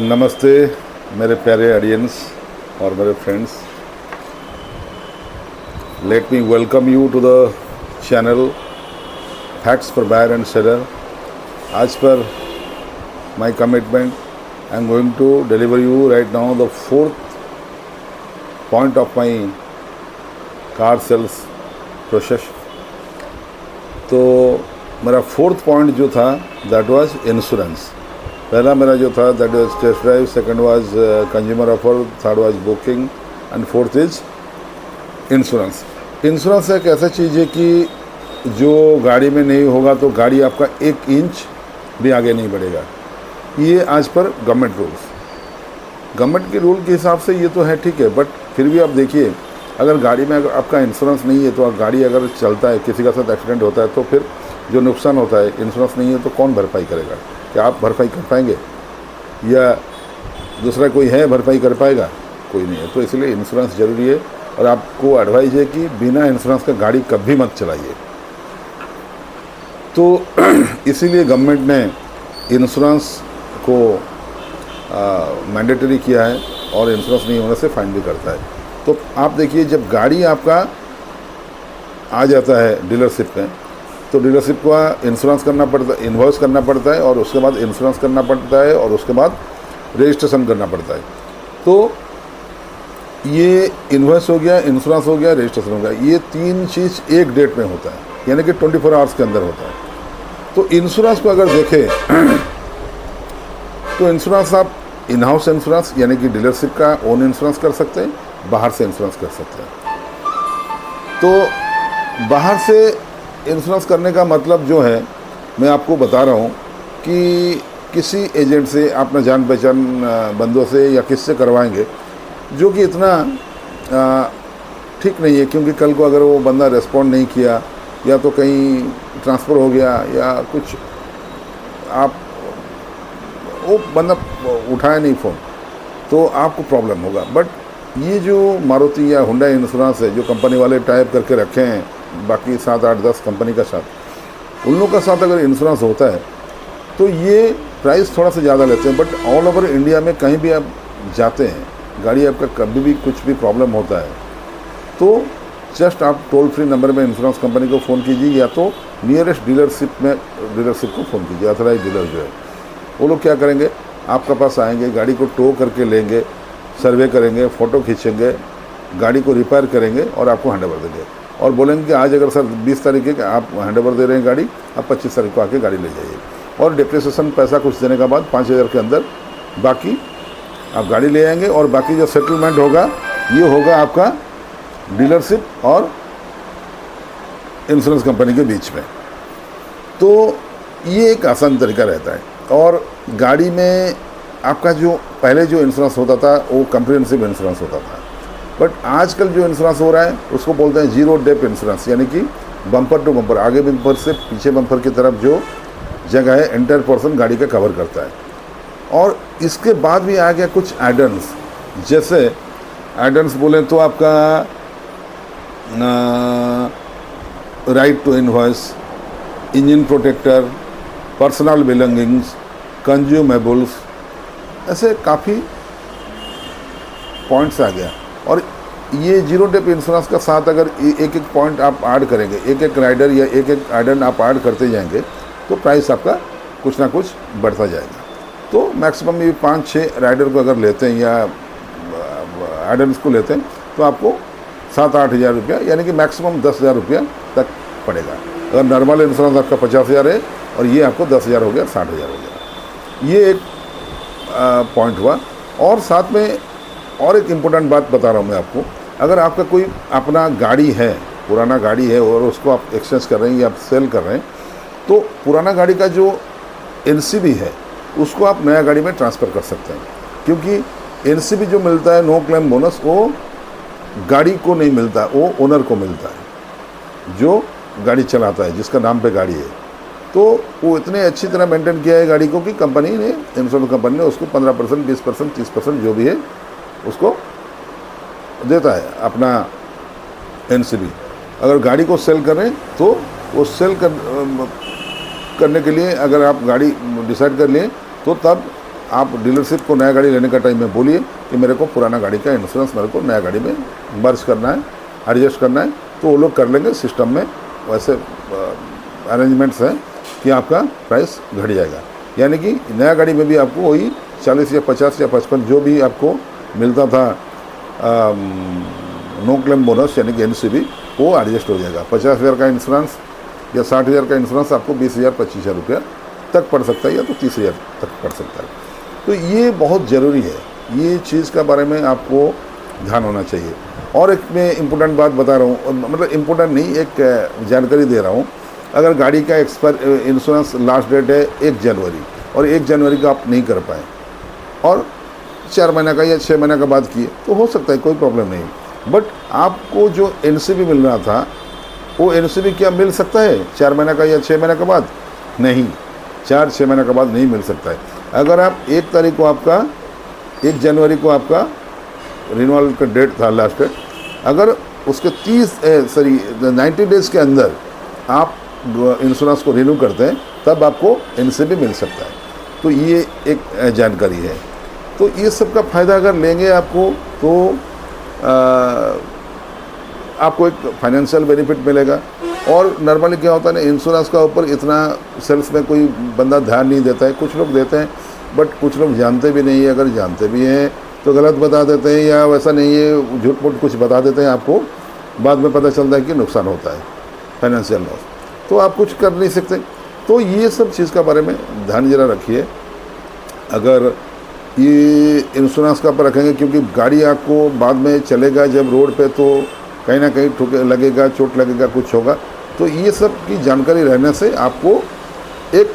नमस्ते मेरे प्यारे ऑडियंस और मेरे friends. Let me welcome you to the channel facts for buyer and seller. आज पर my commitment I am going to deliver you right now the fourth point of my car sales process. तो मेरा fourth point जो था that was insurance. पहला मेरा जो था that was test drive, second was consumer offer, third was booking and fourth is insurance. Insurance एक ऐसा चीज़ है कि जो गाड़ी में नहीं होगा तो गाड़ी आपका 1 इंच भी आगे नहीं बढ़ेगा। ये आज पर गवर्नमेंट के रूल के हिसाब से ये तो है, ठीक है, बट फिर भी आप देखिए, अगर गाड़ी में अगर आपका इंश्योरेंस नहीं है तो गाड़ी अगर चलता है, किसी का साथ एक्सीडेंट होता है तो फिर जो नुकसान होता है, इंश्योरेंस नहीं है तो कौन भरपाई करेगा? क्या आप भरपाई कर पाएंगे या दूसरा कोई है भरपाई कर पाएगा? कोई नहीं है। तो इसलिए इंश्योरेंस ज़रूरी है और आपको एडवाइज है कि बिना इंश्योरेंस का गाड़ी कभी मत चलाइए। तो इसीलिए गवर्नमेंट ने इंश्योरेंस को मैंडेटरी किया है और इंश्योरेंस नहीं होने से फाइन भी करता है। तो आप देखिए, जब गाड़ी आपका आ जाता है डीलरशिप में तो डीलरशिप का इंश्योरेंस करना पड़ता है, इन्वॉइस करना पड़ता है और उसके बाद इंश्योरेंस करना पड़ता है और उसके बाद रजिस्ट्रेशन करना पड़ता है। तो ये इन्वॉइस हो गया, इंश्योरेंस हो गया, रजिस्ट्रेशन हो गया, ये 3 चीज़ एक डेट में होता है, यानी कि 24 आवर्स के अंदर होता है। तो इंश्योरेंस को अगर देखें तो इंश्योरेंस आप इन हाउस इंश्योरेंस यानी कि डीलरशिप का ओन इंश्योरेंस कर सकते हैं, बाहर से इंश्योरेंस कर सकते हैं। तो बाहर से इंश्योरेंस करने का मतलब जो है, मैं आपको बता रहा हूँ कि किसी एजेंट से, अपना जान पहचान बंदों से या किससे करवाएंगे, जो कि इतना ठीक नहीं है, क्योंकि कल को अगर वो बंदा रेस्पॉन्ड नहीं किया या तो कहीं ट्रांसफ़र हो गया या कुछ, आप वो बंदा उठाया नहीं फ़ोन तो आपको प्रॉब्लम होगा। बट ये जो मारुति या हुंडई इंश्योरेंस है, जो कंपनी वाले टाइप करके रखे हैं बाकी 7, 8, 10 कंपनी का साथ, उन लोगों का साथ अगर इंश्योरेंस होता है तो ये प्राइस थोड़ा सा ज़्यादा लेते हैं। बट ऑल ओवर इंडिया में कहीं भी आप जाते हैं, गाड़ी आपका कभी भी कुछ भी प्रॉब्लम होता है तो जस्ट आप टोल फ्री नंबर में इंश्योरेंस कंपनी को फ़ोन कीजिए या तो नियरेस्ट डीलरशिप को फ़ोन कीजिए। ऑथराइज डीलर जो है वो लोग क्या करेंगे, आपके पास आएंगे, गाड़ी को टो करके लेंगे, सर्वे करेंगे, फ़ोटो खींचेंगे, गाड़ी को रिपेयर करेंगे और आपको हैंड ओवर देंगे और बोलेंगे कि आज अगर सर 20 तारीख के आप हैंड ओवर दे रहे हैं गाड़ी, आप 25 तारीख को आके गाड़ी ले जाइए और डिप्रिसिएशन पैसा कुछ देने के बाद 5,000 के अंदर बाकी आप गाड़ी ले आएंगे और बाकी जो सेटलमेंट होगा ये होगा आपका डीलरशिप और इंश्योरेंस कंपनी के बीच में। तो ये एक आसान तरीका रहता है। और गाड़ी में आपका जो पहले जो इंश्योरेंस होता था वो कम्प्रिहेंसिव इंश्योरेंस होता था, बट आजकल जो इंश्योरेंस हो रहा है उसको बोलते हैं जीरो डेप इंश्योरेंस, यानी कि बम्पर टू बम्पर, आगे बम्पर से पीछे बम्पर की तरफ जो जगह है एंटायर पोर्शन गाड़ी का कवर करता है। और इसके बाद भी आ गया कुछ एडन्स, जैसे एडन्स बोलें तो आपका right to invoice, engine protector, personal belongings, consumables, ऐसे काफ़ी पॉइंट्स आ गया। और ये जीरो डेप इंश्योरेंस का साथ अगर एक एक पॉइंट आप ऐड करेंगे, एक एक राइडर या एक एक एडन आप ऐड करते जाएंगे तो प्राइस आपका कुछ ना कुछ बढ़ता जाएगा। तो मैक्सिमम ये 5-6 राइडर को अगर लेते हैं या एडन्स को लेते हैं तो आपको 7-8 हज़ार रुपया, यानी कि मैक्सिमम 10,000 रुपया तक पड़ेगा। अगर नॉर्मल इंश्योरेंस आपका 50,000 है और ये आपको 10,000 हो गया, 60,000 हो गया। ये एक पॉइंट हुआ। और साथ में और एक इम्पोर्टेंट बात बता रहा हूँ मैं आपको, अगर आपका कोई अपना गाड़ी है, पुराना गाड़ी है और उसको आप एक्सचेंज कर रहे हैं या आप सेल कर रहे हैं, तो पुराना गाड़ी का जो एनसीबी है उसको आप नया गाड़ी में ट्रांसफ़र कर सकते हैं, क्योंकि एनसीबी जो मिलता है, नो क्लेम बोनस, वो गाड़ी को नहीं मिलता, वो ओनर को मिलता है जो गाड़ी चलाता है, जिसका नाम पे गाड़ी है। तो वो इतने अच्छी तरह मेंटेन किया है गाड़ी को कि कंपनी ने, इंश्योरेंस कंपनी ने उसको 15%, 20%, 30% जो भी है उसको देता है अपना एनसीबी। अगर गाड़ी को सेल कर रहे हैं तो वो सेल करने के लिए अगर आप गाड़ी डिसाइड कर लें तो तब आप डीलरशिप को नया गाड़ी लेने का टाइम में बोलिए कि मेरे को पुराना गाड़ी का इंश्योरेंस मेरे को नया गाड़ी में मर्ज करना है, एडजस्ट करना है, तो वो लोग कर लेंगे। सिस्टम में वैसे अरेंजमेंट्स हैं कि आपका प्राइस घट जाएगा। यानी कि नया गाड़ी में भी आपको वही 40 या 50 या 55 जो भी आपको मिलता था नो क्लेम बोनस यानी कि NCB, वो एडजस्ट हो जाएगा। 50,000 का इंश्योरेंस या 60,000 का इंश्योरेंस आपको 20,000 25,000 रुपया तक पड़ सकता है, या तो 30,000 तक पड़ सकता है। तो ये बहुत ज़रूरी है, ये चीज़ का बारे में आपको ध्यान होना चाहिए। और एक मैं इम्पोर्टेंट बात बता रहा हूँ, मतलब इम्पोर्टेंट नहीं, एक जानकारी दे रहा हूँ। अगर गाड़ी का इंश्योरेंस लास्ट डेट है 1 जनवरी और 1 जनवरी का आप नहीं कर पाए और 4 महीने का या 6 महीने का बाद किए तो हो सकता है, कोई प्रॉब्लम नहीं। बट आपको जो NCB मिल रहा था वो NCB क्या मिल सकता है 4 महीने का या 6 महीने के बाद? नहीं, 4-6 महीने के बाद नहीं मिल सकता है। अगर आप 1 तारीख को आपका 1 जनवरी को आपका रिन्यूअल का डेट था लास्ट डेट, अगर उसके 90 डेज़ के अंदर आप इंश्योरेंस को रिन्यू करते हैं तब आपको NCB मिल सकता है। तो ये एक जानकारी है। तो ये सब का फ़ायदा अगर लेंगे आपको तो आपको एक फाइनेंशियल बेनिफिट मिलेगा। और नॉर्मली क्या होता है ना, इंश्योरेंस का ऊपर इतना सेल्स में कोई बंदा ध्यान नहीं देता है। कुछ लोग देते हैं बट कुछ लोग जानते भी नहीं है। अगर जानते भी हैं तो गलत बता देते हैं, या वैसा नहीं है, झूठ मूठ कुछ बता देते हैं आपको, बाद में पता चलता है कि नुकसान होता है, फाइनेंशियल लॉस, तो आप कुछ कर नहीं सकते। तो ये सब चीज़ का बारे में ध्यान जरा रखिए। अगर ये इंश्योरेंस का पर रखेंगे, क्योंकि गाड़ी आपको बाद में चलेगा जब रोड पे तो कहीं ना कहीं ठुके लगेगा, चोट लगेगा, कुछ होगा। तो ये सब की जानकारी रहने से आपको एक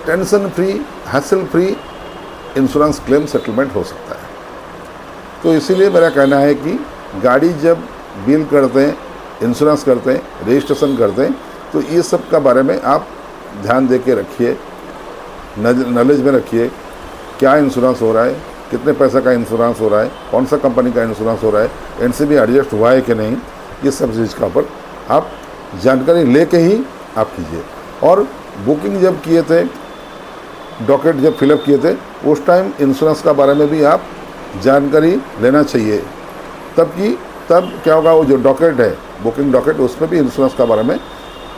tension free, hassle free insurance claim settlement हो सकता है। तो इसीलिए मेरा कहना है कि गाड़ी जब बिल करते हैं, इंश्योरेंस करते हैं, रजिस्ट्रेशन करते हैं, तो ये सब का बारे में आप ध्यान दे के रखिए, नॉलेज में रखिए। क्या इंश्योरेंस हो रहा है, कितने पैसे का इंश्योरेंस हो रहा है, कौन सा कंपनी का इंश्योरेंस हो रहा है, NCB एडजस्ट हुआ है कि नहीं, ये सब चीज़ का ऊपर आप जानकारी लेके ही आप कीजिए। और बुकिंग जब किए थे, डॉक्यूमेंट जब फिलअप किए थे, उस टाइम इंश्योरेंस का बारे में भी आप जानकारी लेना चाहिए। तब क्या होगा, वो जो डॉक्यूमेंट है, बुकिंग डॉक्यूमेंट, उसमें भी इंश्योरेंस का बारे में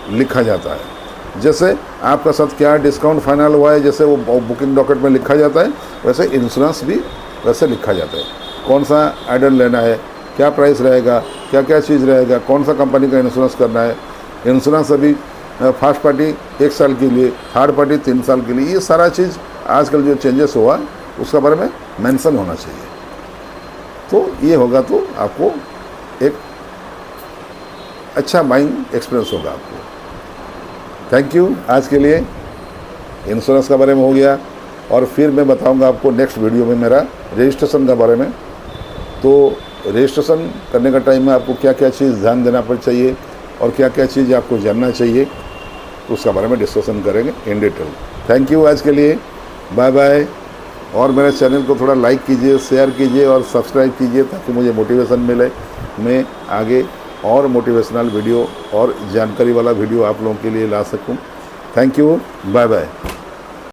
लिखा जाता है। जैसे आपका साथ क्या डिस्काउंट फाइनल हुआ है, जैसे वो बुकिंग डॉक्यूमेंट में लिखा जाता है, वैसे इंश्योरेंस भी वैसे लिखा जाता है। कौन सा एडर लेना है, क्या प्राइस रहेगा, क्या क्या चीज़ रहेगा, कौन सा कंपनी का इंश्योरेंस करना है। इंश्योरेंस अभी फर्स्ट पार्टी 1 साल के लिए, थर्ड पार्टी 3 साल के लिए, ये सारा चीज़ आजकल जो चेंजेस हुआ उसका बारे में मेंशन होना चाहिए। तो ये होगा तो आपको एक अच्छा बाइंग एक्सपीरियंस होगा आपको। Thank you. आज के लिए इंश्योरेंस के बारे में हो गया, और फिर मैं बताऊंगा आपको नेक्स्ट वीडियो में मेरा रजिस्ट्रेशन के बारे में। तो रजिस्ट्रेशन करने का टाइम में आपको क्या क्या चीज़ ध्यान देना चाहिए और क्या क्या चीज़ आपको जानना चाहिए, उसका बारे में डिस्कशन करेंगे इन डिटेल। थैंक यू आज के लिए, बाय बाय। और मेरे चैनल को थोड़ा लाइक कीजिए, शेयर कीजिए और सब्सक्राइब कीजिए, ताकि मुझे मोटिवेशन मिले, मैं आगे और मोटिवेशनल वीडियो और जानकारी वाला वीडियो आप लोगों के लिए ला सकूं। Thank you, bye bye.